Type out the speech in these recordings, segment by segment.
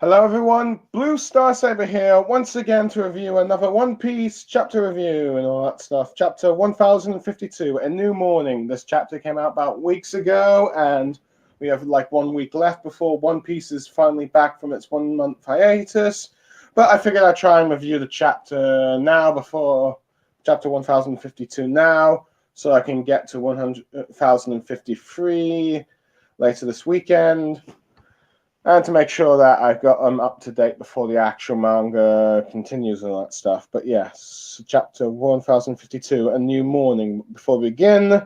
Hello everyone, Blue Star Saber here, once again to review another One Piece chapter review and all that stuff. Chapter 1052, A New Morning. This chapter came out about weeks ago, and we have like 1 week left before One Piece is finally back from its 1 month hiatus. But I figured I'd try and review the chapter now before chapter 1052 now, so I can get to 1053 later this weekend. And to make sure that I've got them up to date before the actual manga continues and all that stuff. But yes, chapter 1052, A New Morning. Before we begin,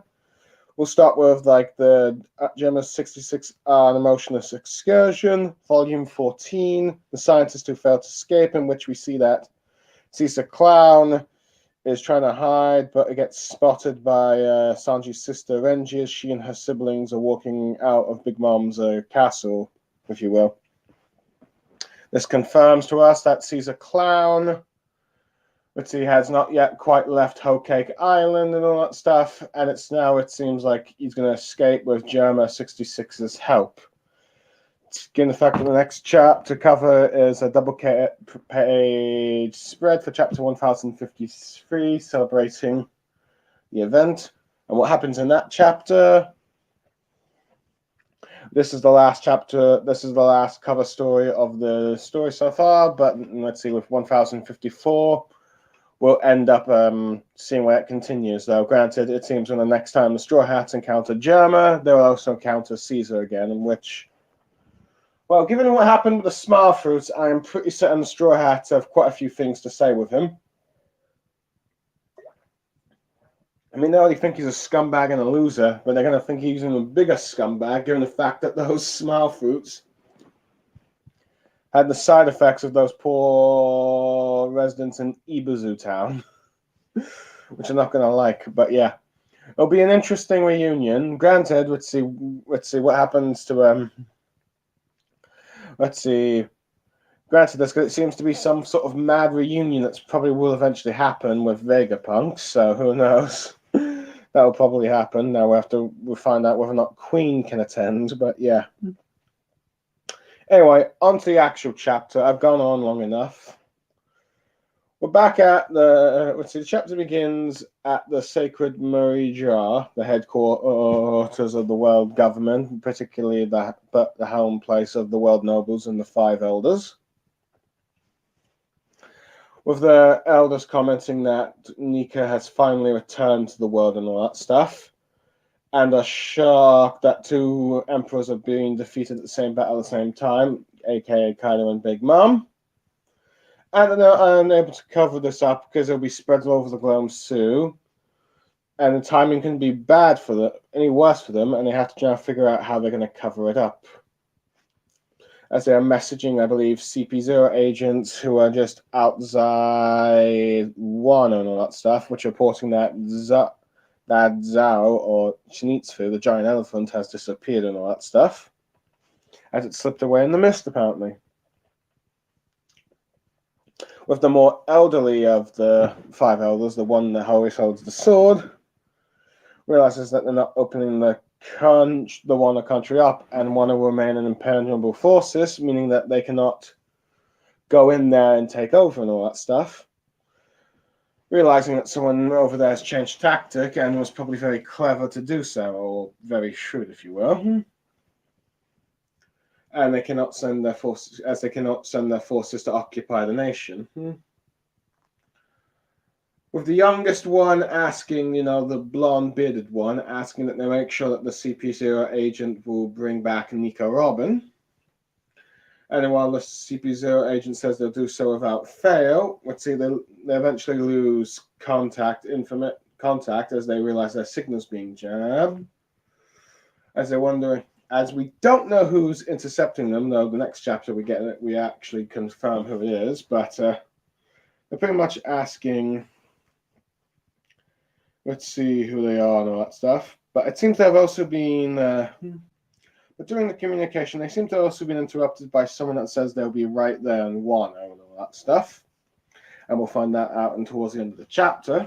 we'll start with like the Gemma 66R, An Emotionless Excursion, Volume 14, The Scientist Who Failed to Escape, in which we see that Caesar Clown is trying to hide, but it gets spotted by Sanji's sister Renji as she and her siblings are walking out of Big Mom's castle, if you will. This confirms to us that Caesar Clown, which he has not yet quite left Whole Cake Island and all that stuff, and it seems like he's going to escape with Germa 66's help. In fact, the next chapter cover is a double page spread for chapter 1053, celebrating the event. And what happens in that chapter? This is the last chapter. This is the last cover story of the story so far. But let's see, with 1054, we'll end up seeing where it continues. Though, granted, it seems when the next time the Straw Hats encounter Germa, they will also encounter Caesar again. In which, well, given what happened with the Smile Fruits, I am pretty certain the Straw Hats have quite a few things to say with him. I mean, they already think he's a scumbag and a loser, but they're going to think he's even a bigger scumbag, given the fact that those Smile Fruits had the side effects of those poor residents in Ibuzu Town, which I'm not going to like. But yeah, it'll be an interesting reunion. Granted, let's see what happens to Let's see. Granted, there seems to be some sort of mad reunion that probably will eventually happen with Vegapunk, so who knows? That will probably happen. Now we'll find out whether or not Queen can attend, but yeah. Anyway, on to the actual chapter. I've gone on long enough. We're back at the... let's see, the chapter begins at the Sacred Marija, the headquarters of the world government, particularly the home place of the world nobles and the five elders. With the elders commenting that Nika has finally returned to the world and all that stuff, and are shocked that two emperors are being defeated at the same battle at the same time, aka Kaido and Big Mom. And they're unable to cover this up because it'll be spread all over the globe soon. And the timing can be bad for them, any worse for them, and they have to try to figure out how they're going to cover it up. As they are messaging, I believe, CP0 agents who are just outside Wano and all that stuff, which are reporting that Zao, or Shinichi, the giant elephant, has disappeared and all that stuff, as it slipped away in the mist, apparently. With the more elderly of the five elders, the one that always holds the sword, realizes that they're not opening the Wano country up and want to remain an impenetrable forces, meaning that they cannot go in there and take over and all that stuff. Realizing that someone over there has changed tactic and was probably very clever to do so, or very shrewd, if you will. And they cannot send their forces, as they cannot send their forces to occupy the nation. With the youngest one asking, the blonde-bearded one, asking that they make sure that the CP0 agent will bring back Nico Robin. And while the CP0 agent says they'll do so without fail, let's see, they eventually lose contact as they realize their signal's being jammed. As they're wondering, as we don't know who's intercepting them, though the next chapter we actually confirm who it is, but they're pretty much asking, let's see who they are and all that stuff. But it seems to have also been, but during the communication, they seem to have also been interrupted by someone that says they'll be right there in Wano and all that stuff. And we'll find that out towards the end of the chapter.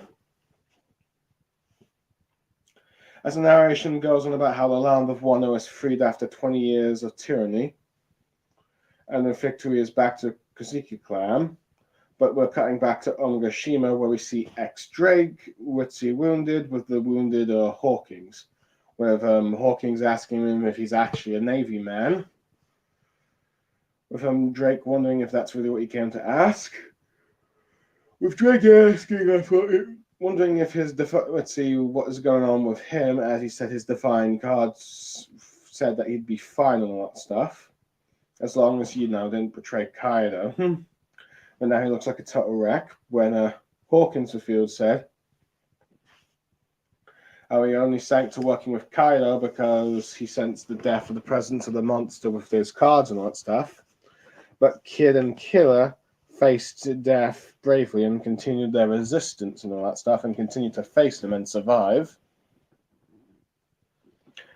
As the narration goes on about how the land of Wano is freed after 20 years of tyranny, And the victory is back to Kozuki clan. But we're cutting back to Onigashima, where we see ex-Drake, Witzy wounded, with the wounded Hawkins. With Hawkins asking him if he's actually a Navy man. With Drake wondering if that's really what he came to ask. With Drake asking, wondering if his let's see what is going on with him, as he said his divine cards said that he'd be fine and all that stuff, as long as didn't betray Kaido. And now he looks like a total wreck. When Hawkins Field said how he only sank to working with Kaido because he sensed the death of the presence of the monster with his cards and all that stuff. But Kid and Killer faced death bravely and continued their resistance and all that stuff and continued to face them and survive.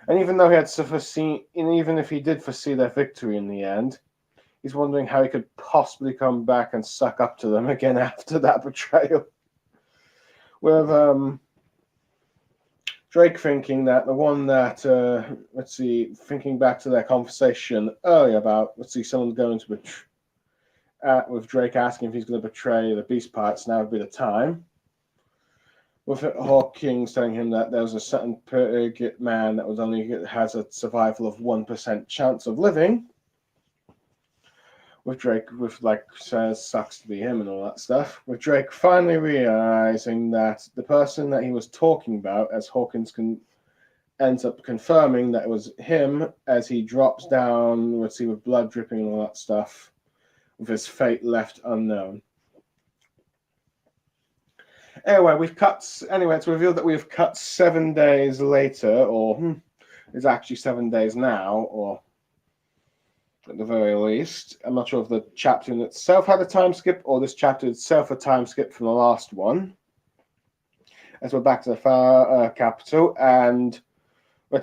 And even though he had foreseen, and even if he did foresee their victory in the end, he's wondering how he could possibly come back and suck up to them again after that betrayal. With Drake thinking that the one that, thinking back to their conversation earlier about, someone going to betray, with Drake asking if he's going to betray the Beast Pirates, now would be the time. With Hawkins telling him that there was a certain pig man that has a survival of 1% chance of living. With Drake, says sucks to be him and all that stuff. With Drake finally realizing that the person that he was talking about, as Hawkins ends up confirming that it was him, as he drops down, with blood dripping and all that stuff, with his fate left unknown. Anyway, it's revealed that we've cut 7 days later, or it's actually 7 days now, or at the very least. I'm not sure if the chapter in itself had a time skip, or this chapter itself a time skip from the last one. As we're back to the capital, and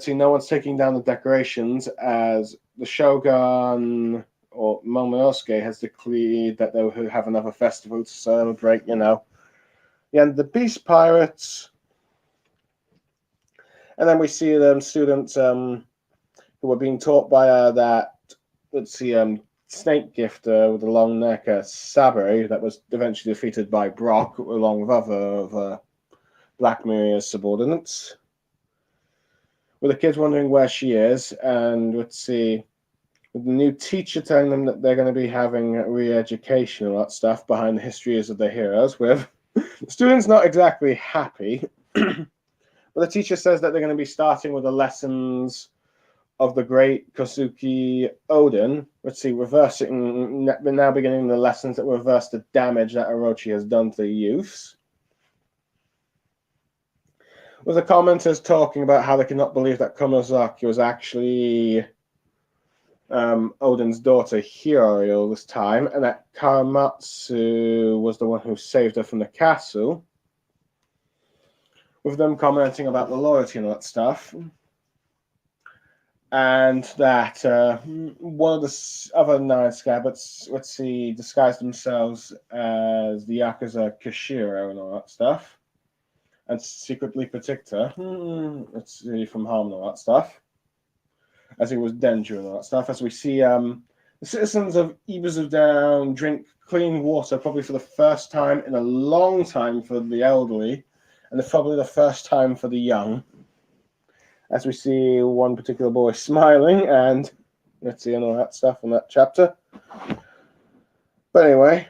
no one's taking down the decorations, as the Shogun or Momonosuke has declared that they will have another festival to celebrate, the end of the Beast Pirates. And then we see them students who were being taught by that snake gifter with the long neck, Sabri, that was eventually defeated by Brock, along with other of Black Maria's subordinates. With the kids wondering where she is, and with the new teacher telling them that they're going to be having re-education and all that stuff behind the histories of the heroes, with the students not exactly happy. But the teacher says that they're going to be starting with the lessons of the great Kozuki Oden. Reversing, we're now beginning the lessons that reverse the damage that Orochi has done to the youths. With the commenters talking about how they cannot believe that Komozaki was actually Oden's daughter Hiyori all this time, and that Karamatsu was the one who saved her from the castle. With them commenting about the loyalty and all that stuff. And that one of the other 9 Scabbards, disguised themselves as the Yakuza Kishiro and all that stuff, and secretly protect her, from harm and all that stuff, as it was Denju and all that stuff. As we see the citizens of Ibuzu Down drink clean water, probably for the first time in a long time for the elderly, and probably the first time for the young. As we see one particular boy smiling, and and all that stuff in that chapter. But anyway,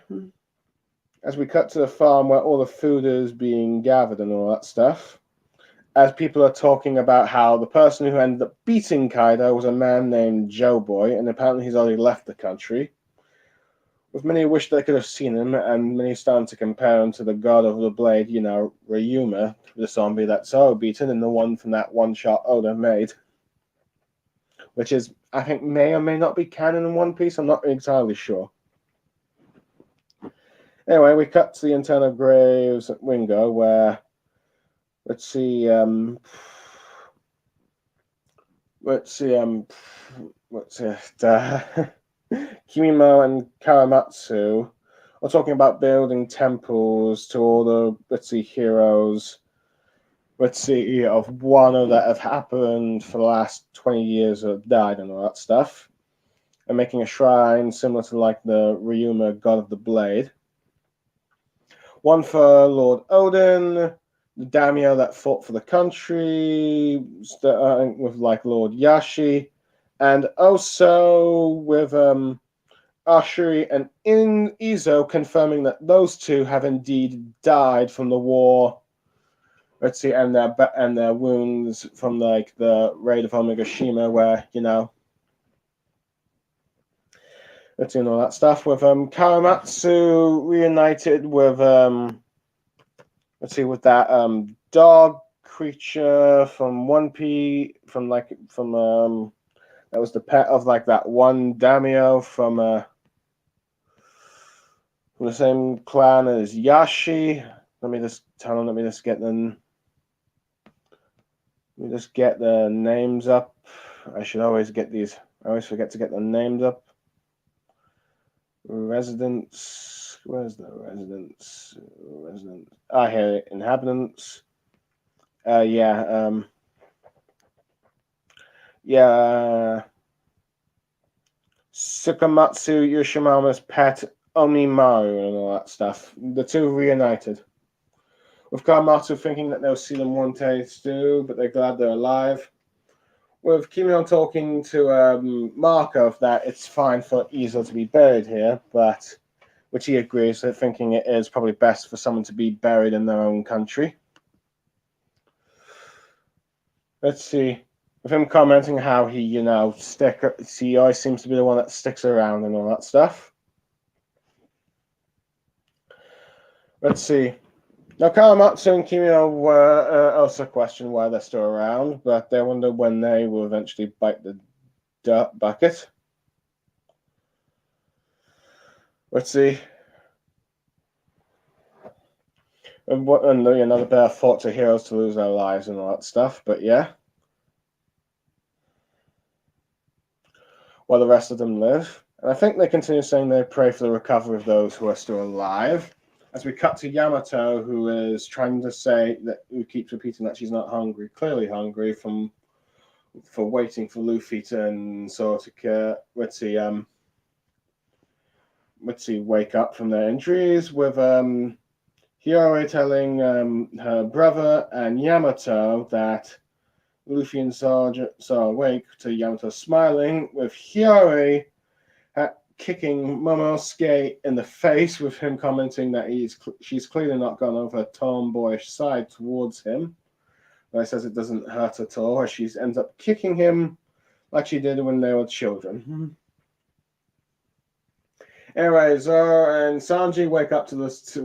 as we cut to the farm where all the food is being gathered and all that stuff, as people are talking about how the person who ended up beating Kaido was a man named Joe Boy, and apparently he's already left the country. With many wish they could have seen him, and many starting to compare him to the god of the blade, Ryuma, the zombie that's so beaten, and the one from that one-shot Oda made. Which is, I think, may or may not be canon in One Piece, I'm not entirely sure. Anyway, we cut to the internal graves at Wingo, where, Kimimo and Karamatsu are talking about building temples to all the heroes of Wano that have happened for the last 20 years or died and all that stuff. and making a shrine similar to like the Ryuma god of the blade. One for Lord Odin, the daimyo that fought for the country, with like Lord Yashi, and also with Ashuri and Izo confirming that those two have indeed died from the war. Let's see, and their wounds from like the raid of Omegashima, where let's see, and all that stuff. With Kawamatsu reunited with let's see, with that dog creature from One Piece, from that was the pet of like that one daimyo from the same clan as Yashi. Let me just get the names up. I should always get these. I always forget to get the names up. Residents. Where's the residents? Residents. Here it. Inhabitants. Yeah. Sukamatsu Yoshimama's pet Omimaru and all that stuff. The two reunited. With Kawamatsu thinking that they'll see them one day too, but they're glad they're alive. With Kimio talking to Markov that it's fine for Izo to be buried here, but which he agrees, so thinking it is probably best for someone to be buried in their own country. Let's see. With him commenting how he, always seems to be the one that sticks around and all that stuff. Let's see. Now, Kawamatsu and Kimio were also questioned why they're still around, but they wonder when they will eventually bite the dirt bucket. Let's see. Another bear fought to heroes to lose their lives and all that stuff, but yeah. While the rest of them live. And I think they continue saying they pray for the recovery of those who are still alive. As we cut to Yamato, who is trying to say that, who keeps repeating that she's not hungry, clearly hungry for waiting for Luffy and Soraka. Let's see, wake up from their injuries with Hiyori telling her brother and Yamato that Luffy and Zoro are awake, to Yamato smiling, with Hiyori kicking Momosuke in the face, with him commenting that she's clearly not gone over a tomboyish side towards him. But he says it doesn't hurt at all, as she ends up kicking him like she did when they were children. Anyway, Zoro and Sanji wake up to this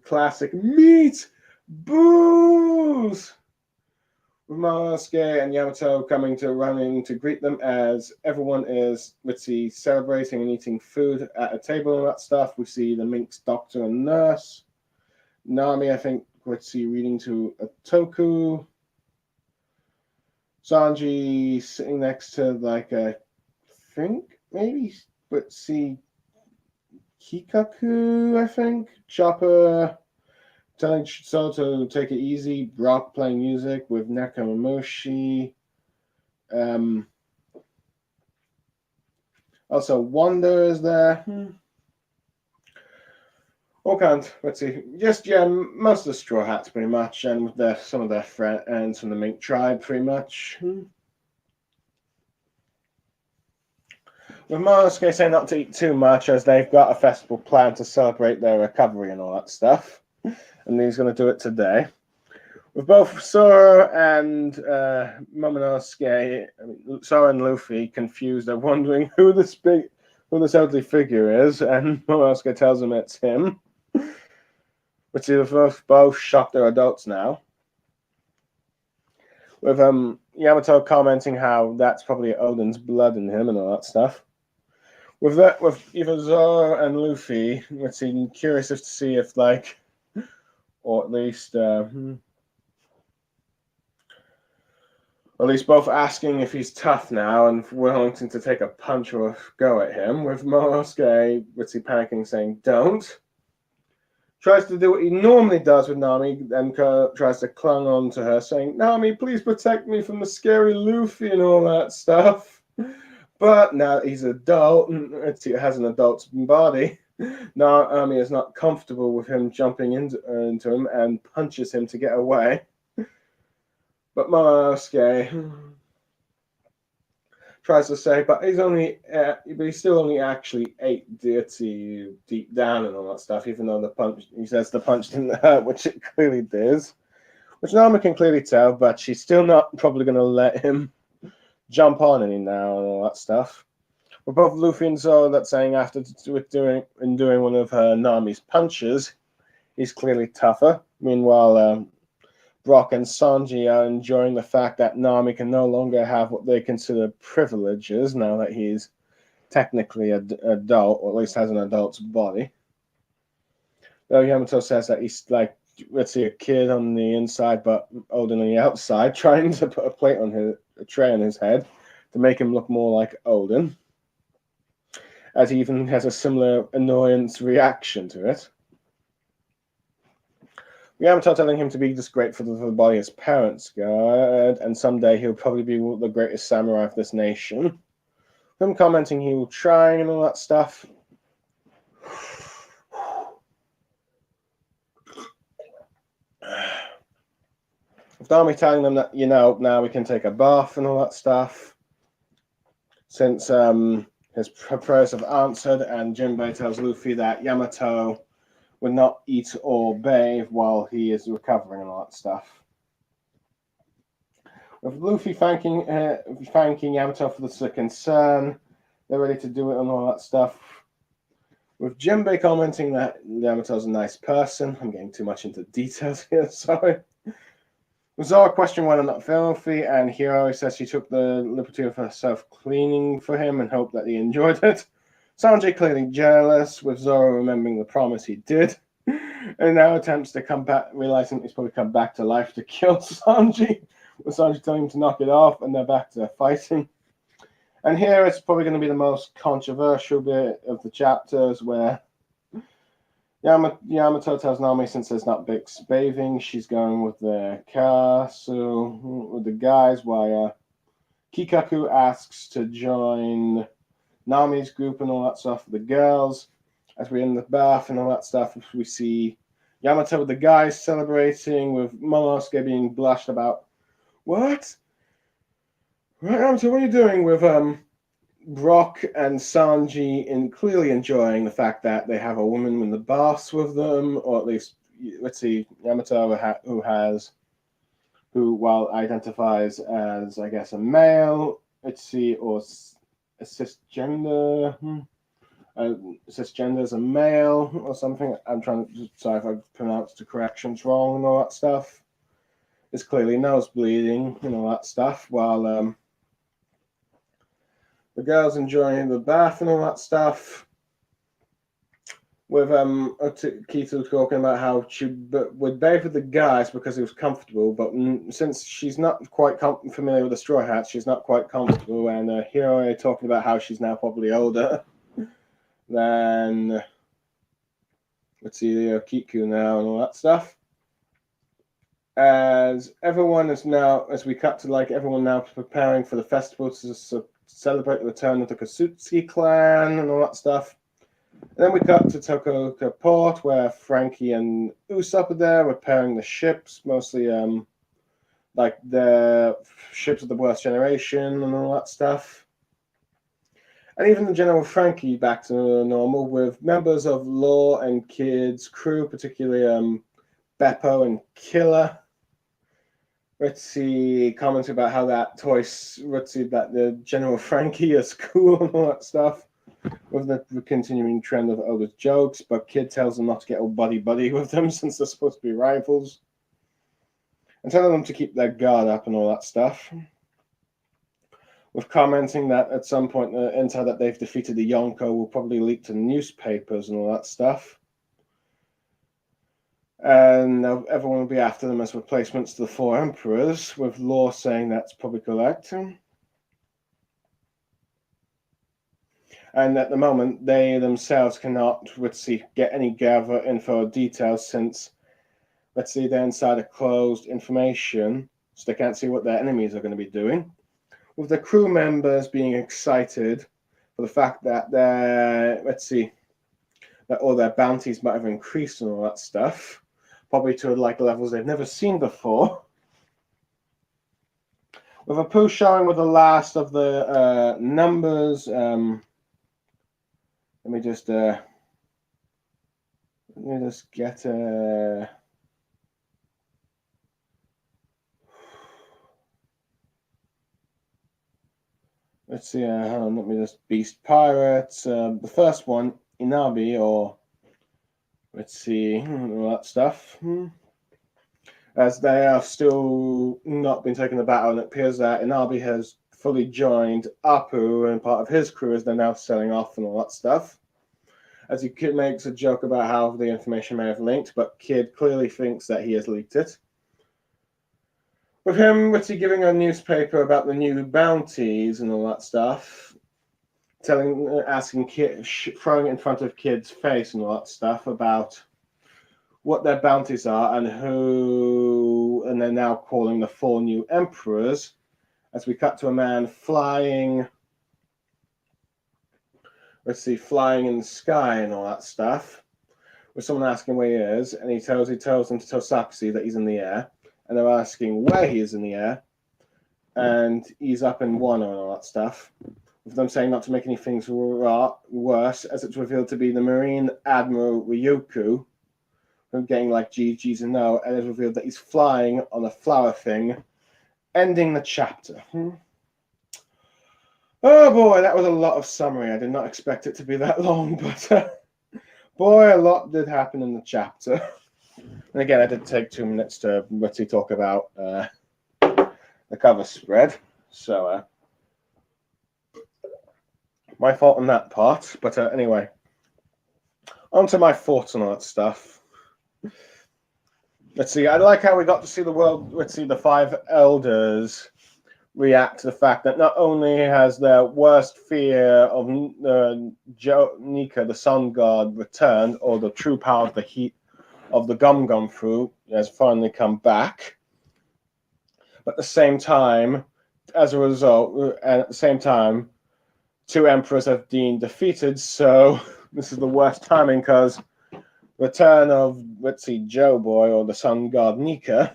classic meat booze, with Momosuke and Yamato running to greet them as everyone is celebrating and eating food at a table and that stuff. We see the Minx doctor and nurse. Nami, I think, reading to Otoku. Sanji sitting next to Kikaku, I think. Chopper telling Zoro to take it easy. Brock playing music with Nakamoshi. Also, Wonder is there. All kinds. Let's see. Most of the Straw Hats pretty much, and with some of their friends from the Mink tribe pretty much. With Momosuke saying not to eat too much, as they've got a festival planned to celebrate their recovery and all that stuff. And he's going to do it today. With both Zoro and Zoro and Luffy confused, they're wondering who this elderly figure is, and Momosuke tells them it's him. But see, they're both shocked they're adults now. With Yamato commenting how that's probably Odin's blood in him and all that stuff. With either Zoro and Luffy, curious to see if or at least both asking if he's tough now and willing to take a punch or a go at him, with Momosuke panicking, saying don't. Tries to do what he normally does with Nami, and tries to clung on to her, saying, Nami, please protect me from the scary Luffy and all that stuff. But now he's an adult, he has an adult's body. Naomi is not comfortable with him jumping into him and punches him to get away. But Momonosuke tries to say, but he's still only actually ate deity deep down and all that stuff. Even though he says the punch didn't hurt, which it clearly does, which Naomi can clearly tell. But she's still not probably going to let him jump on any now and all that stuff. But both Luffy and Zoro that's saying after doing one of Nami's punches, he's clearly tougher. Meanwhile, Brock and Sanji are enjoying the fact that Nami can no longer have what they consider privileges now that he's technically an adult, or at least has an adult's body. Though Yamato says that he's like, let's see, a kid on the inside but old on the outside, trying to put a tray on his head to make him look more like Olden, as he even has a similar annoyance reaction to it. Yamato telling him to be just grateful for the body his parents got, and someday he'll probably be the greatest samurai of this nation. Him commenting he will try and all that stuff. With Nami telling them that, now we can take a bath and all that stuff, since his prayers have answered, and Jinbei tells Luffy that Yamato would not eat or bathe while he is recovering and all that stuff. With Luffy thanking Yamato for the concern, they're ready to do it and all that stuff. With Jinbei commenting that Yamato's a nice person. I'm getting too much into details here, sorry. Zoro questioned whether or not filthy, and Hiro says she took the liberty of herself cleaning for him and hoped that he enjoyed it. Sanji clearly jealous, with Zoro remembering the promise he did, and now attempts to come back, realizing he's probably come back to life to kill Sanji, with Sanji telling him to knock it off, and they're back to fighting. And here it's probably going to be the most controversial bit of the chapters, where Yamato tells Nami since there's not bathing, she's going with the castle with the guys, while Kikaku asks to join Nami's group and all that stuff for the girls. As we're in the bath and all that stuff, we see Yamato with the guys celebrating, with Momonosuke being blushed about. What? Right, Yamato, what are you doing with Brock and Sanji clearly enjoying the fact that they have a woman in the baths with them, or at least, let's see, Yamato who while identifies as, I guess, a male, let's see, or a cisgender as a male or something. I'm trying to sorry if I've pronounced the corrections wrong and all that stuff. It's clearly nosebleeding and all that stuff, while the girls enjoying the bath and all that stuff. With Kitu talking about how she would bathe with the guys because it was comfortable, but since she's not quite familiar with the Straw Hats, she's not quite comfortable. And Hiro talking about how she's now probably older than, let's see, Kiku now and all that stuff. As everyone is now, as we cut to everyone now preparing for the festival to celebrate the return of the Kosuke clan and all that stuff. And then we cut to Tokoka Port, where Frankie and Usopp are there repairing the ships, mostly the ships of the worst generation and all that stuff. And even the General Frankie back to normal, with members of Law and Kid's crew, particularly Beppo and Killer. Let's see, comments about how that that the General Frankie is cool and all that stuff. With the continuing trend of Oda's jokes, but Kid tells them not to get all buddy-buddy with them since they're supposed to be rivals. And telling them to keep their guard up and all that stuff. With commenting that at some point the intel that they've defeated the Yonko will probably leak to the newspapers and all that stuff. And everyone will be after them as replacements to the four emperors, with Law saying that's probably correct. And at the moment, they themselves cannot, get any gather info or details since, they're inside a closed information, so they can't see what their enemies are going to be doing. with the crew members being excited for the fact that that all their bounties might have increased and all that stuff, probably to like levels they've never seen before. With Apu showing with the last of the numbers, let me just get let's see. Hold on, let me just Beast Pirates. The first one, Inabi, or let's see, all that stuff. As they have still not been taking the battle, and it appears that Inabi has fully joined Apu, and part of his crew as they're now selling off and all that stuff. As he makes a joke about how the information may have linked, but Kid clearly thinks that he has leaked it. With him, giving a newspaper about the new bounties and all that stuff, asking Kid, throwing it in front of Kid's face and all that stuff about what their bounties are and they're now calling the 4 new emperors. As we cut to a man flying, flying in the sky and all that stuff, with someone asking where he is, and he tells them to tell Sakushi that he's in the air, and they're asking where he is in the air, and he's up in Wano and all that stuff, with them saying not to make any things worse, as it's revealed to be the Marine Admiral Ryuku, getting like GG's and no, and it's revealed that he's flying on a flower thing, ending the chapter. Oh boy, that was a lot of summary. I did not expect it to be that long, but boy, a lot did happen in the chapter. And again, I did take 2 minutes to talk about the cover spread, so my fault on that part. But anyway, on to my thoughts on all that stuff. Let's see, I like how we got to see the world, the 5 elders react to the fact that not only has their worst fear of Nika, the sun god, returned, or the true power of the heat of the Gum Gum fruit has finally come back, but at the same time, as a result, and at the same time, 2 emperors have been defeated, so this is the worst timing because return of, Joe Boy, or the sun god Nika,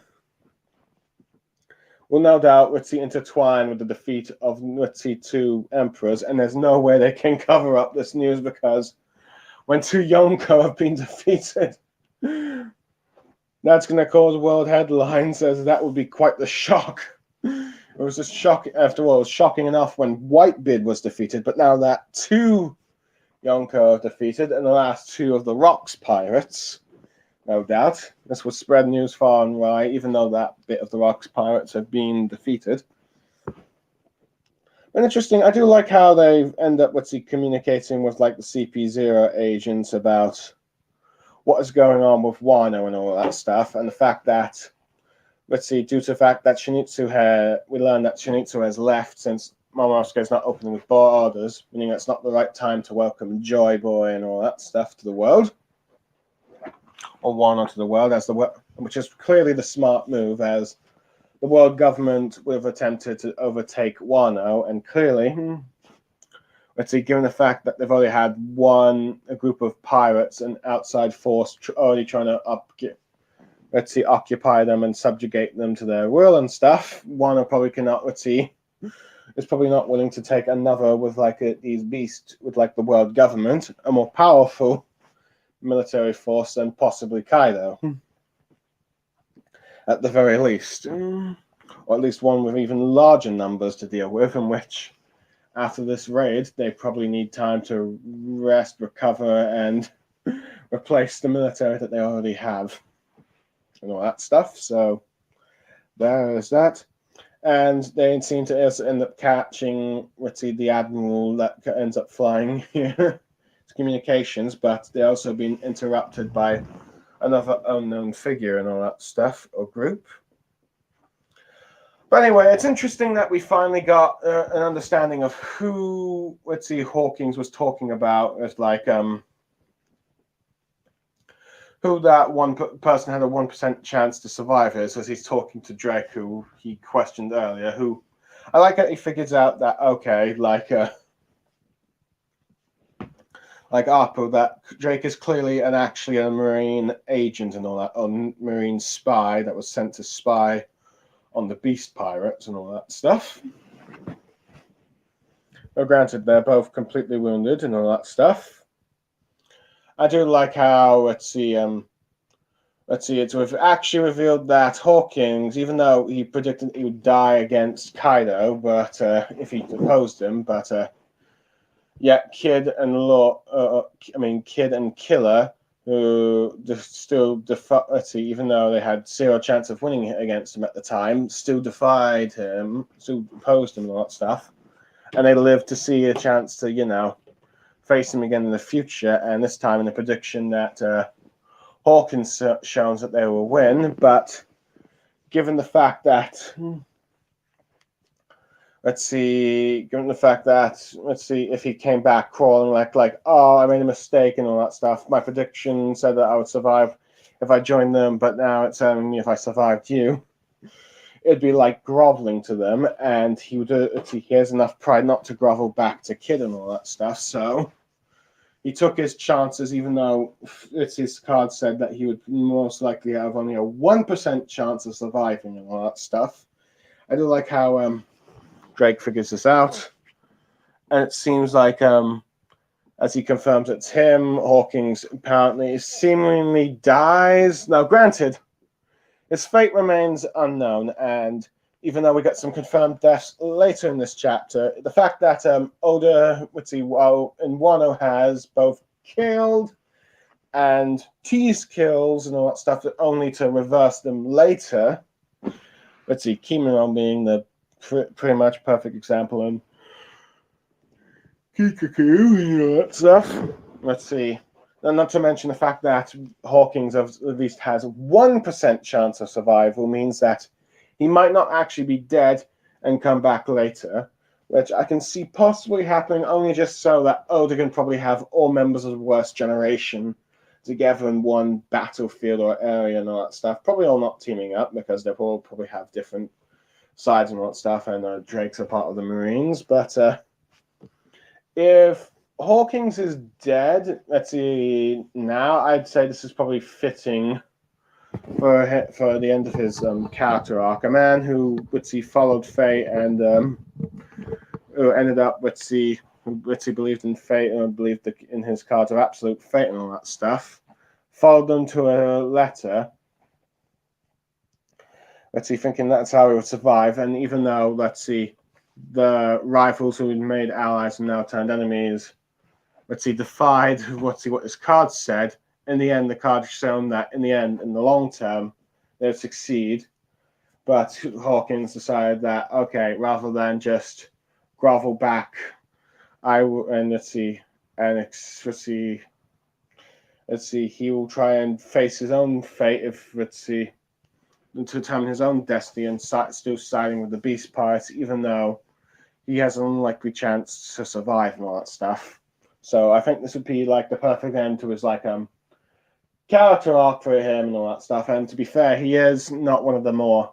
will no doubt, intertwine with the defeat of, 2 emperors, and there's no way they can cover up this news because when 2 Yonko have been defeated, that's going to cause world headlines, as that would be quite the shock. It was just shocking. After all, it was shocking enough when Whitebeard was defeated, but now that 2 Yonko are defeated, and the last 2 of the Rocks pirates, no doubt, this would spread news far and wide, even though that bit of the Rocks pirates have been defeated. But interesting, I do like how they end up communicating with like the CP0 agents about what is going on with Wano and all that stuff, and the fact that, due to the fact that we learned that Shinichi has left since Momonosuke is not opening with borders, meaning it's not the right time to welcome Joy Boy and all that stuff to the world, or Wano to the world, which is clearly the smart move, as the world government would have attempted to overtake Wano, and clearly, given the fact that they've already had a group of pirates and outside force already trying to occupy them and subjugate them to their will and stuff, Wano probably cannot, is probably not willing to take another with these beasts with the world government, a more powerful military force than possibly Kaido, at the very least, or at least one with even larger numbers to deal with, in which, after this raid, they probably need time to rest, recover, and replace the military that they already have, and all that stuff. So there is that. And they seem to also end up catching, the admiral that ends up flying here. Communications, but they're also being interrupted by another unknown figure and all that stuff, or group. But anyway, it's interesting that we finally got an understanding of who, Hawkins was talking about, as who that one person had a 1% chance to survive is, as he's talking to Drake, who he questioned earlier, who I like that he figures out that, okay, like Apu, that Drake is clearly actually a Marine agent and all that, a Marine spy that was sent to spy on the Beast Pirates and all that stuff. Now, granted, they're both completely wounded and all that stuff. I do like how, let's see, it's actually revealed that Hawkins, even though he predicted he would die against Kaido, but if he opposed him, but yet Kid and Kid and Killer, who even though they had zero chance of winning against him at the time, still defied him, still opposed him and all that stuff, and they lived to see a chance to, face him again in the future, and this time in the prediction that Hawkins shows that they will win, but given the fact that, given the fact that, if he came back crawling like, oh, I made a mistake and all that stuff, my prediction said that I would survive if I joined them, but now it's only if I survived you. It'd be like groveling to them, and he has enough pride not to grovel back to Kid and all that stuff, so he took his chances, even though his card said that he would most likely have only a 1% chance of surviving and all that stuff. I do like how Drake figures this out. And it seems like, as he confirms it's him, Hawkins apparently seemingly dies. Now, granted, his fate remains unknown, and even though we get some confirmed deaths later in this chapter, the fact that Oda, in Wano has both killed and teased kills and all that stuff, only to reverse them later. Kinemon being the pretty much perfect example, and Kikaku, that stuff. And not to mention the fact that Hawkins at least has 1% chance of survival means that he might not actually be dead and come back later, which I can see possibly happening only just so that Oda can probably have all members of the Worst Generation together in one battlefield or area and all that stuff. Probably all not teaming up because they'll all probably have different sides and all that stuff, and Drake's a part of the Marines. But if Hawkins is dead, now I'd say this is probably fitting for the end of his character arc. A man who followed fate and who ended up believed in fate and believed in his cards of absolute fate and all that stuff. Followed them to a letter. Thinking that's how he would survive. And even though the rivals who had made allies and now turned enemies, defied what his cards said. In the end, the card shown that in the long term, they'll succeed. But Hawkins decided that, okay, rather than just grovel back, he will try and face his own fate to determine his own destiny and still siding with the Beast Pirates, even though he has an unlikely chance to survive and all that stuff. So I think this would be like the perfect end to his character arc for him and all that stuff. And to be fair, he is not one of the more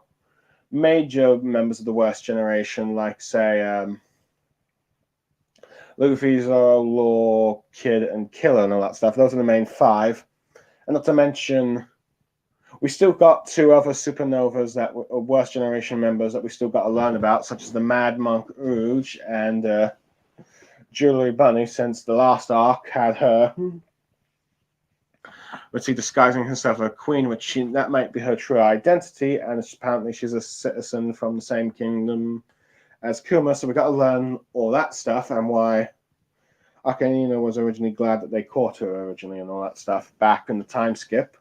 major members of the Worst Generation, like say Luffy, Zoro, Law, Kid, and Killer and all that stuff. Those are the main five. And not to mention, we still got two other supernovas that were Worst Generation members that we still got to learn about, such as the Mad Monk Rouge and Jewelry Bunny, since the last arc had her disguising herself as a queen, that might be her true identity, and apparently she's a citizen from the same kingdom as Kuma, so we got to learn all that stuff and why Akainu was originally glad that they caught her originally and all that stuff back in the time skip.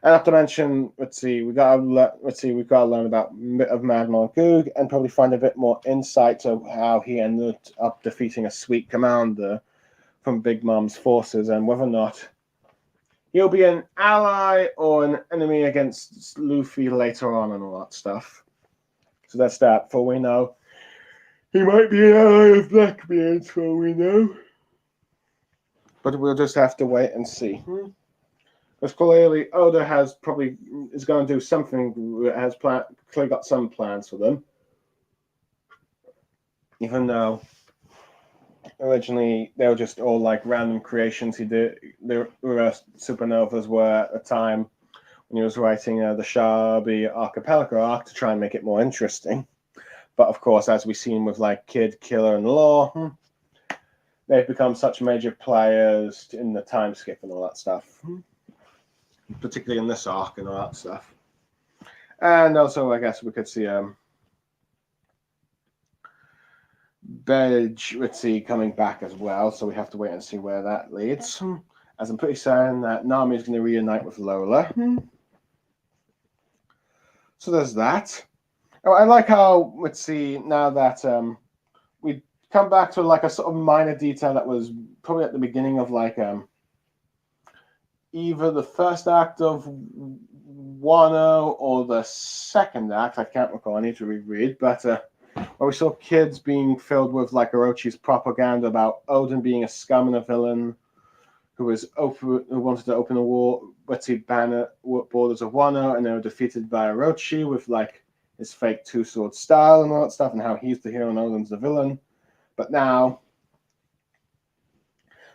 And not to mention, we got to learn about a bit of Mad Monk Goog and probably find a bit more insight to how he ended up defeating a sweet commander from Big Mom's forces and whether or not he'll be an ally or an enemy against Luffy later on and all that stuff. So that's that. For all we know, he might be an ally of Blackbeard, for all we know. But we'll just have to wait and see. Because clearly Oda is going to do something, clearly got some plans for them. even though originally they were just all like random creations he did. The supernovas were at the time when he was writing the Sharbi Archipelago arc to try and make it more interesting. But of course, as we've seen with like Kid, Killer, and Law, they've become such major players in the time skip and all that stuff, particularly in this arc and all that stuff. And also, I guess we could see Bedge, let's see, coming back as well. So we have to wait and see where that leads. As I'm pretty certain that Nami is going to reunite with Lola. So there's that. Oh, I like how, let's see, now that we come back to like a sort of minor detail that was probably at the beginning of like either the first act of Wano or the second act. I can't recall. I need to reread. But where we saw kids being filled with like Orochi's propaganda about Oden being a scum and a villain who wanted to open a war, let's see, ban borders of Wano, and they were defeated by Orochi with like his fake two-sword style and all that stuff, and how he's the hero and Oden's the villain. But now,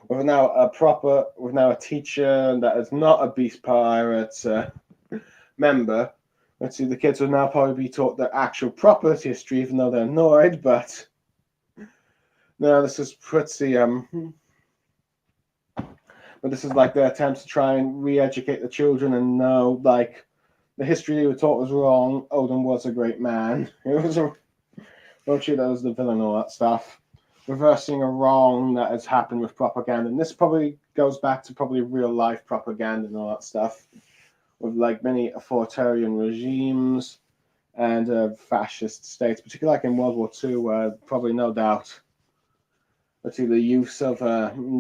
with now a teacher that is not a Beast Pirates member, let's see, the kids will now probably be taught the actual proper history, even though they're annoyed. But no, this is pretty but this is like their attempts to try and re-educate the children and know like the history they were taught was wrong. Oden was a great man. It was Orochi that was the villain and all that stuff. Reversing a wrong that has happened with propaganda. And this probably goes back to probably real life propaganda and all that stuff. With like many authoritarian regimes and fascist states, particularly like in World War II, where probably no doubt, let's see, the youths of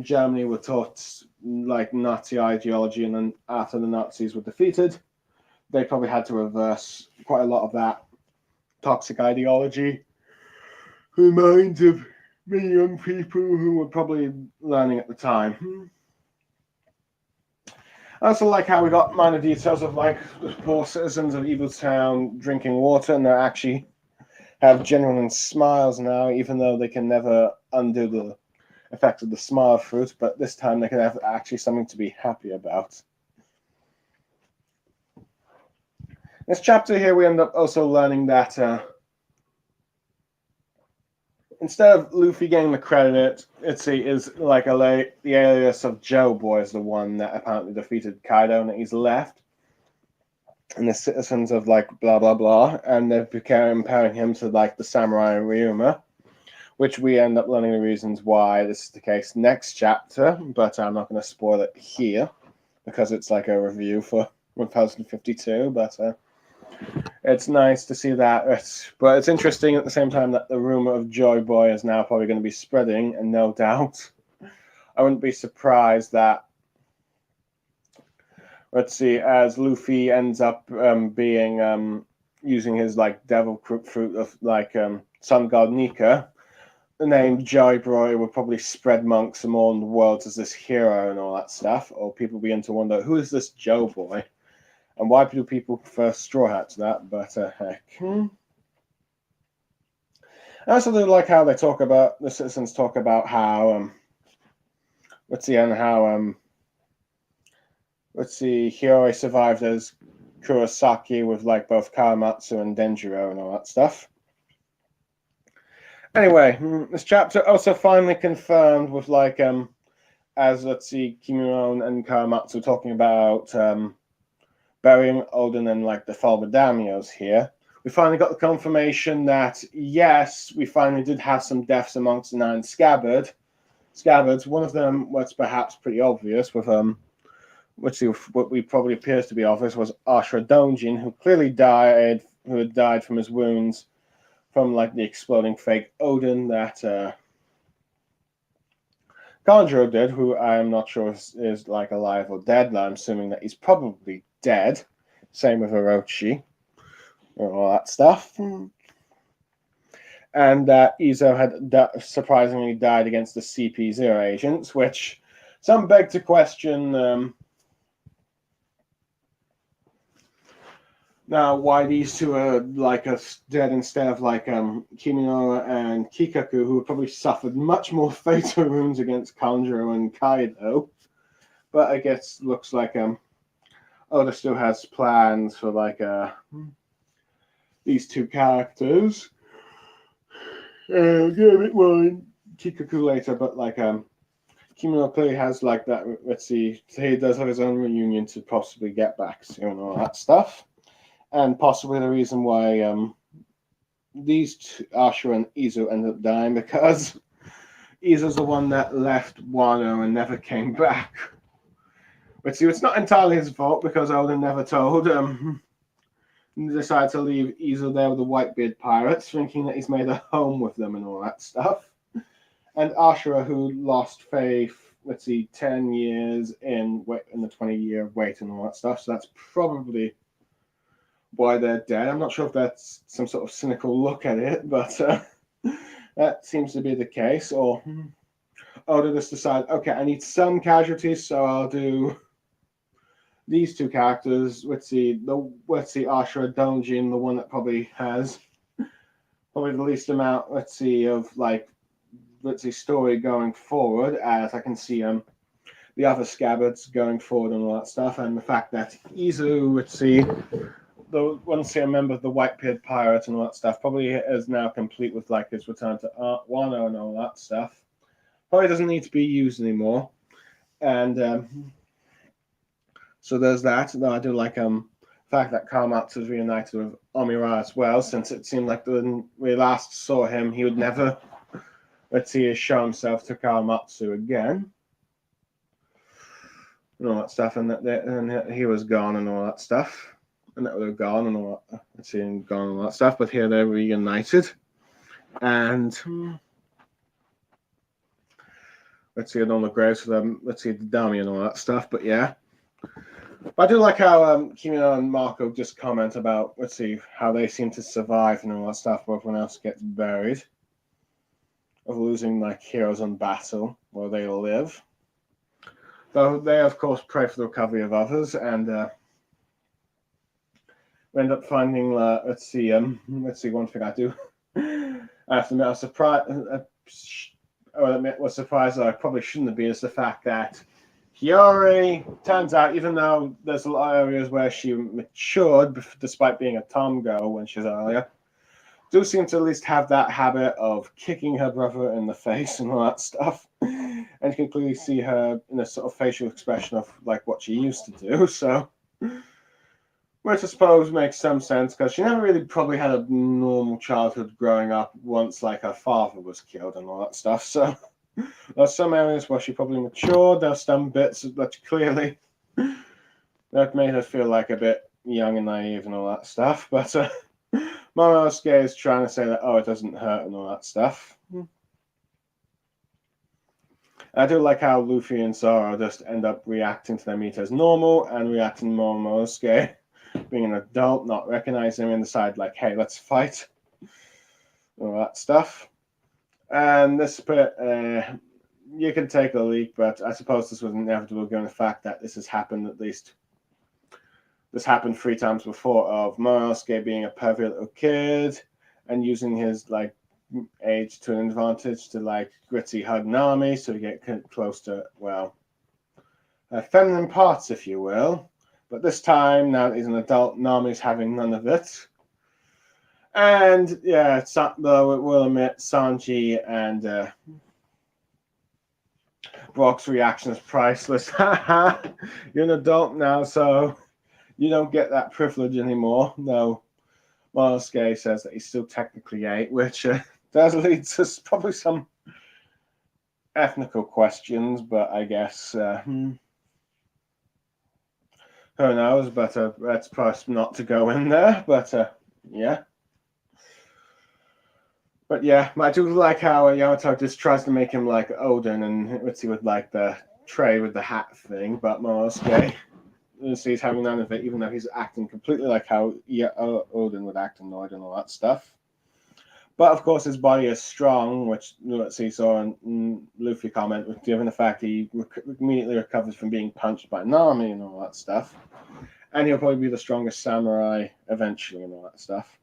Germany were taught like Nazi ideology, and then after the Nazis were defeated, they probably had to reverse quite a lot of that toxic ideology in the minds of many young people who were probably learning at the time. I also like how we got minor details of like the poor citizens of Evil-Town drinking water, and they actually have genuine smiles now, even though they can never undo the effect of the smile fruit. But this time they can have actually something to be happy about. This chapter here, we end up also learning that instead of Luffy getting the credit, is like the alias of Joe Boy is the one that apparently defeated Kaido, and he's left. And the citizens of like blah blah blah, and they've become comparing him to like the samurai Ryuma, which we end up learning the reasons why this is the case next chapter. But I'm not going to spoil it here because it's like a review for 1052. But it's nice to see that. But it's interesting at the same time that the rumor of Joy Boy is now probably going to be spreading, and no doubt, I wouldn't be surprised that, let's see, as Luffy ends up being using his like devil fruit of like Sun God Nika, the name Joy Boy will probably spread amongst some more in the world as this hero and all that stuff, or people begin to wonder who is this Joe Boy. And why do people prefer Straw Hat to that? But heck. I also do like how they talk about, the citizens talk about how, Hiyori survived as Kurosaki with like both Kawamatsu and Denjiro and all that stuff. Anyway, this chapter also finally confirmed with like, as Kimuron and Kawamatsu talking about, burying Oden and like the Falber Daimyos here. We finally got the confirmation that yes, we finally did have some deaths amongst the 9 scabbards. One of them was perhaps pretty obvious with what we probably appears to be obvious was Ashura Donjin, who clearly had died from his wounds from like the exploding fake Oden that Kanjuro did, who I am not sure is like alive or dead. I'm assuming that he's probably dead. Same with Orochi and all that stuff. And that Izo had surprisingly died against the CP0 agents, which some beg to question Now, why these two are like us dead instead of like Kimino and Kikaku, who probably suffered much more fatal wounds against Kanjuro and Kaido. But I guess looks like Oda still has plans for like these two characters. Get a bit more in Kikaku later, but like Kimino clearly has like that. Let's see, he does have his own reunion to possibly get back soon and all that stuff. And possibly the reason why these two, Ashura and Izu ended up dying because Izu's the one that left Wano and never came back. But see, it's not entirely his fault because Oda never told decided to leave Izu there with the Whitebeard pirates, thinking that he's made a home with them and all that stuff. And Ashura, who lost faith, 10 years in the 20-year wait and all that stuff. So that's probably why they're dead. I'm not sure if that's some sort of cynical look at it, but that seems to be the case. Or Oda just decided, okay, I need some casualties, so I'll do these two characters. Ashura Donjin, the one that probably has probably the least amount, of story going forward, as I can see the other scabbards going forward and all that stuff, and the fact that Izu, once a member of the Whitebeard Pirate and all that stuff, probably is now complete with like his return to Wano and all that stuff. Probably doesn't need to be used anymore. And so there's that. Though I do like the fact that Kawamatsu is reunited with Omura as well, since it seemed like when we last saw him, he would never show himself to Kawamatsu again. And all that stuff, and he was gone and all that stuff. And that would have gone and all that, and gone and all that stuff. But here they're reunited. And and on the graves for them, the dummy and all that stuff. But yeah. But I do like how Kimino and Marco just comment about, how they seem to survive and all that stuff while everyone else gets buried. Of losing like heroes on battle where they live. Though they, of course, pray for the recovery of others, and we end up finding, one thing I do. I have to admit, I was surprised. Was surprised that I probably shouldn't have been, is the fact that Hiyori, turns out, even though there's a lot of areas where she matured, despite being a tom girl when she was earlier, do seem to at least have that habit of kicking her brother in the face and all that stuff. And you can clearly see her in a sort of facial expression of like what she used to do. So, which I suppose makes some sense because she never really probably had a normal childhood growing up once like her father was killed and all that stuff. So there's some areas where she probably matured. There's some bits that clearly that made her feel like a bit young and naive and all that stuff. But Momonosuke is trying to say that, it doesn't hurt and all that stuff. I do like how Luffy and Zoro just end up reacting to them meet as normal and reacting to Momonosuke being an adult, not recognizing him and decide like, hey, let's fight. All that stuff. And this bit, you can take a leak, but I suppose this was inevitable given the fact that this has happened at least. This happened 3 times before, of Momonosuke being a pervy little kid and using his like age to an advantage to like gritty hug Nami, so to get close to feminine parts, if you will. But this time, now that he's an adult, Nami's having none of it. And yeah, though we'll admit, Sanji and Brock's reaction is priceless. You're an adult now, so you don't get that privilege anymore. No, Momonosuke says that he's still technically 8, which does lead to probably some ethnical questions, but I guess who knows? But that's probably not to go in there. But yeah. But yeah, I do like how Yamato just tries to make him like Odin, and with like the tray with the hat thing, but Momonosuke he's having none of it, even though he's acting completely like how Odin would act annoyed and all that stuff. But of course, his body is strong, which saw in Luffy comment, given the fact he immediately recovers from being punched by Nami and all that stuff. and he'll probably be the strongest samurai eventually and all that stuff.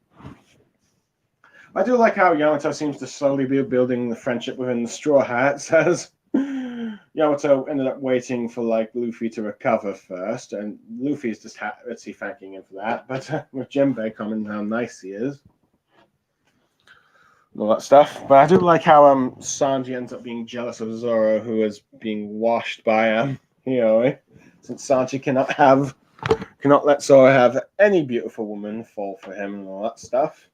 I do like how Yamato seems to slowly be building the friendship within the Straw Hats, as Yamato ended up waiting for like Luffy to recover first, and Luffy's just thanking him for that. But with Jinbei commenting how nice he is, and all that stuff. But I do like how Sanji ends up being jealous of Zoro, who is being washed by Hiyoi, since Sanji cannot let Zoro have any beautiful woman fall for him and all that stuff.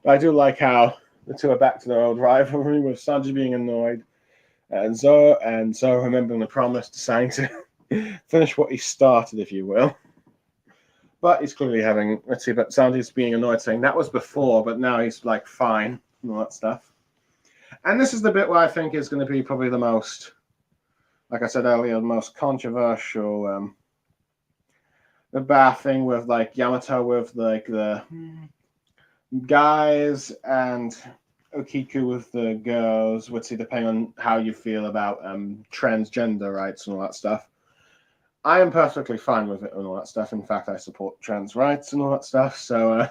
But I do like how the two are back to their old rivalry, with Sanji being annoyed and Zoro remembering the promise to Sang to finish what he started, if you will. But he's clearly having, but Sanji's being annoyed, saying that was before, but now he's like fine and all that stuff. And this is the bit where I think is going to be probably the most, like I said earlier, the most controversial. The bath thing with like Yamato with like the guys and Okiku with the girls, would see depending on how you feel about transgender rights and all that stuff. I am perfectly fine with it and all that stuff. In fact, I support trans rights and all that stuff. So,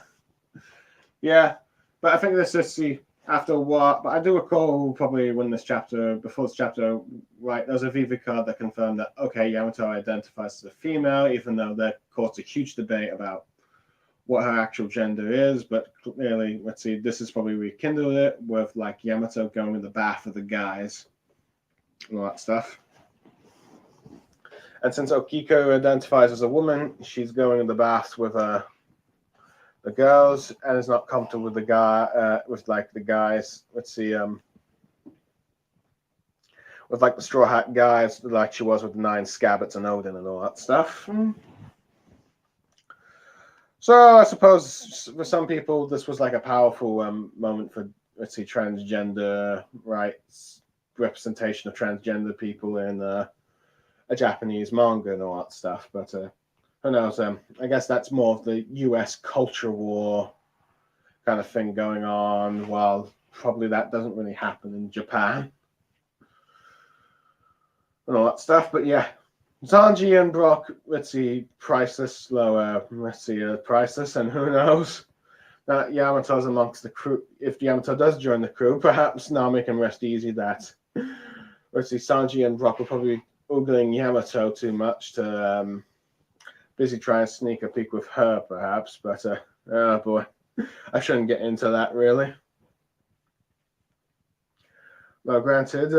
yeah. But I think this is after a while. But I do recall probably when before this chapter, right, there was a Viva card that confirmed that, okay, Yamato identifies as a female, even though there caused a huge debate about what her actual gender is. But clearly, this is probably rekindled it with like Yamato going in the bath with the guys and all that stuff. And since Okiko identifies as a woman, she's going in the baths with the girls and is not comfortable with the guys. With like the Straw Hat guys, like she was with the 9 Scabbards and Odin and all that stuff. So I suppose for some people this was like a powerful moment for transgender rights, representation of transgender people in a Japanese manga and all that stuff. But who knows? I guess that's more of the US culture war kind of thing going on, while probably that doesn't really happen in Japan and all that stuff. But yeah, Sanji and Brock, priceless, priceless, and who knows that Yamato's amongst the crew. If Yamato does join the crew, perhaps Nami can rest easy that Sanji and Brock will probably ogling Yamato too much to busy trying to sneak a peek with her, perhaps. But oh boy, I shouldn't get into that really. Well, granted,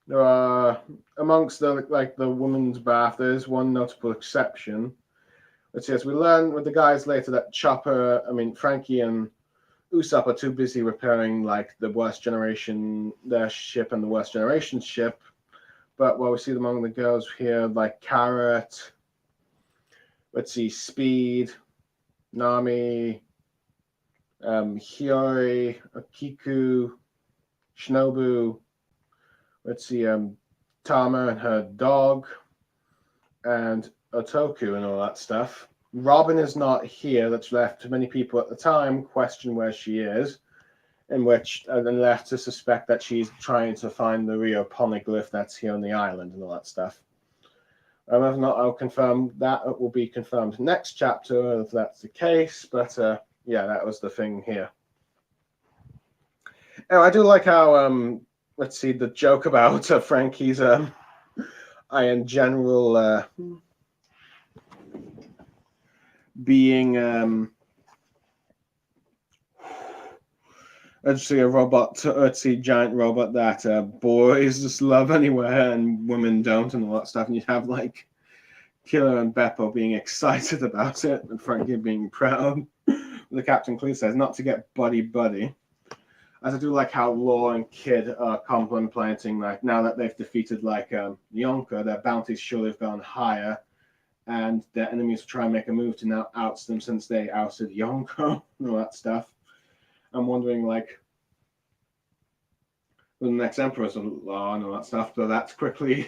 there are amongst the women's bath, there's one notable exception. As we learn with the guys later that Frankie and Usopp are too busy repairing like the Worst Generation, their ship and the Worst Generation ship. But while we see them among the girls here, like Carrot, Speed, Nami, Hiyori, Okiku, Shinobu, Tama and her dog, and Otoku and all that stuff. Robin is not here. That's left many people at the time question where she is, and left to suspect that she's trying to find the Rio poneglyph that's here on the island and all that stuff. Whether or not I'll confirm that, it will be confirmed next chapter if that's the case. But yeah, that was the thing here. I do like how the joke about Frankie's Iron General being a robot, giant robot that boys just love anywhere and women don't and all that stuff. And you have like Killer and Beppo being excited about it and Frankie being proud. The Captain clearly says not to get buddy. As I do like how Law and Kid are contemplating, like now that they've defeated like Yonka, their bounties surely have gone higher, and their enemies will try and make a move to now oust them since they ousted Yonka and all that stuff. I'm wondering like who the next Emperor's Law and all that stuff, but that's quickly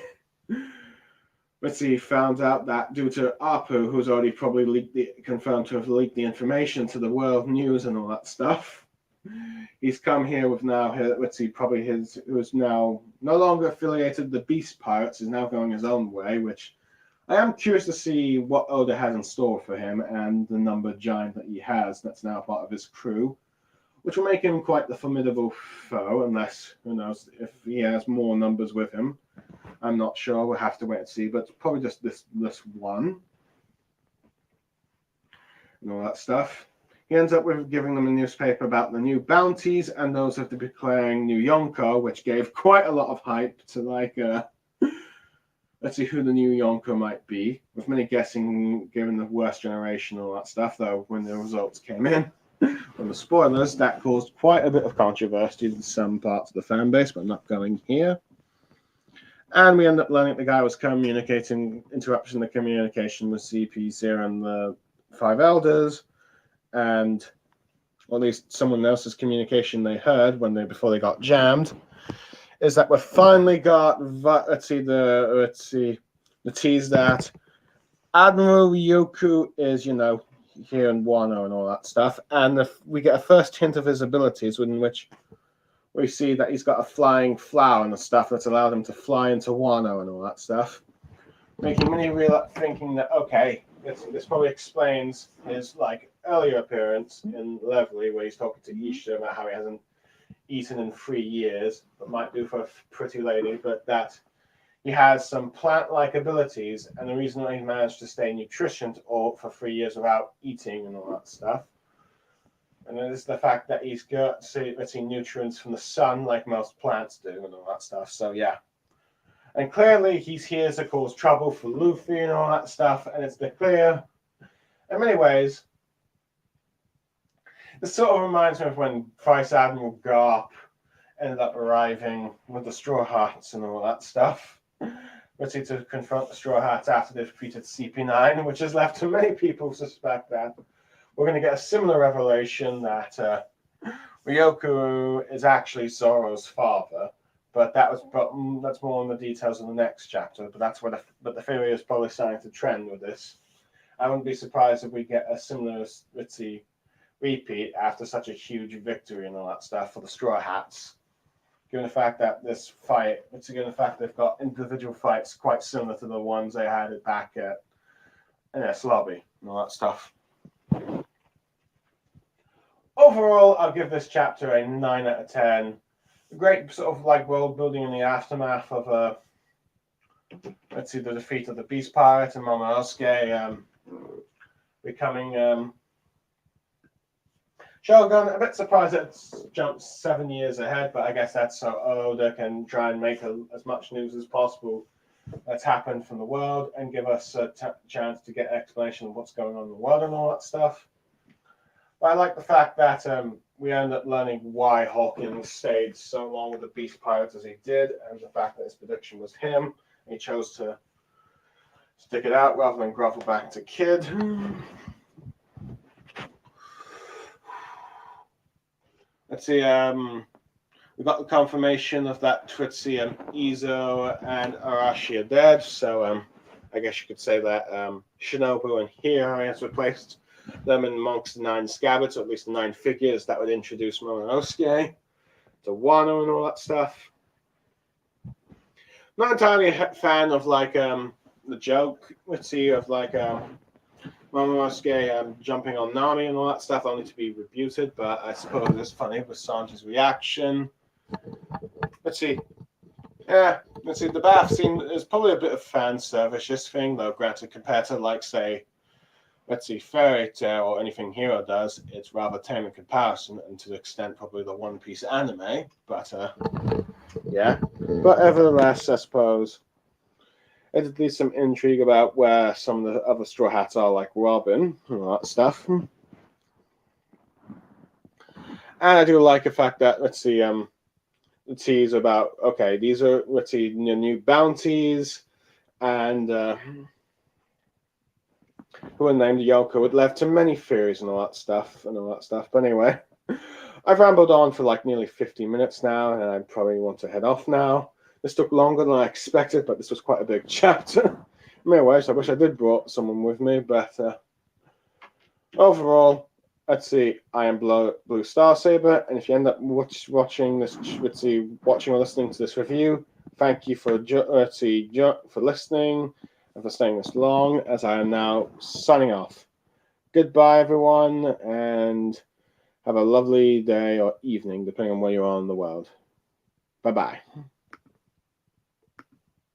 found out that due to Apu, who's already probably confirmed to have leaked the information to the world news and all that stuff. He's come here with now, who's now no longer affiliated with the Beast Pirates, is now going his own way, which I am curious to see what Oda has in store for him and the number giant that he has that's now part of his crew, which will make him quite the formidable foe, unless, who knows, if he has more numbers with him. I'm not sure, we'll have to wait and see, but probably just this one and all that stuff. He ends up with giving them a newspaper about the new bounties and those of the declaring new Yonko, which gave quite a lot of hype to let's see who the new Yonko might be, with many guessing given the worst generation and all that stuff, though when the results came in, from the spoilers, that caused quite a bit of controversy in some parts of the fan base, but I'm not going here. And we end up learning the guy was interrupting the communication with CP0 and the Five Elders, and or at least someone else's communication they heard before they got jammed, is that we've finally got the tease that Admiral Ryoku is, here in Wano and all that stuff, and we get a first hint of his abilities, in which we see that he's got a flying flower and the stuff that's allowed him to fly into Wano and all that stuff, making many thinking that, okay, this probably explains his earlier appearance in Lovely, where he's talking to Yisha about how he hasn't eaten in 3 years, but might do for a pretty lady, but that he has some plant-like abilities, and the reason that he managed to stay nutritioned for 3 years without eating and all that stuff. And it is the fact that he's got nutrients from the sun, like most plants do, and all that stuff. So yeah. And clearly he's here to cause trouble for Luffy and all that stuff, and it's clear in many ways. This sort of reminds me of when Vice Admiral Garp ended up arriving with the Straw Hats and all that stuff, ready to confront the Straw Hats after they've defeated CP9, which has left many people suspect that we're going to get a similar revelation that Ryoku is actually Zoro's father. But that's more on the details in the next chapter. But that's where the theory is probably starting to trend with this. I wouldn't be surprised if we get a similar repeat after such a huge victory and all that stuff for the Straw Hats. Given the fact that this fight, given the fact they've got individual fights quite similar to the ones they had back at NS Lobby and all that stuff. Overall, I'll give this chapter a 9 out of 10. Great sort of world building in the aftermath of the defeat of the Beast Pirate and Momonosuke becoming Shogun. A bit surprised that it's jumped 7 years ahead, but I guess that's so Oda can try and make as much news as possible that's happened from the world and give us a chance to get an explanation of what's going on in the world and all that stuff. But I like the fact that we end up learning why Hawkins stayed so long with the Beast Pirates as he did, and the fact that his prediction was him, and he chose to stick it out rather than grovel back to Kid. Let's see, we got the confirmation of that Twitzy and Izo and Arashi are dead, so I guess you could say that Shinobu and Hiro has replaced them amongst the 9 scabbards, or at least the 9 figures that would introduce Momonosuke to Wano and all that stuff. Not entirely a fan of the joke, let's see, of Momonosuke jumping on Nami and all that stuff, only to be rebuted, but I suppose it's funny with Sanji's reaction. Let's see. Yeah, let's see, the bath scene is probably a bit of fan service thing, though, granted, compared to, say, let's see, Fairy Tail or anything Hero does, it's rather tame in comparison, and to the extent probably the One Piece anime. But yeah. But nevertheless, I suppose there's at least some intrigue about where some of the other Straw Hats are, like Robin and all that stuff. And I do like the fact that, let's see, the tease about, okay, these are, let's see, new bounties, and who are named Yonko. It led to many theories and all that stuff. But anyway, I've rambled on for nearly 50 minutes now, and I probably want to head off now. This took longer than I expected, but this was quite a big chapter. In many ways, I wish I did brought someone with me, but overall, let's see, I am Blue Star Saber, and if you end up watching this, watching or listening to this review, thank you for listening. and for staying this long, as I am now signing off. Goodbye, everyone, and have a lovely day or evening, depending on where you are in the world. Bye-bye.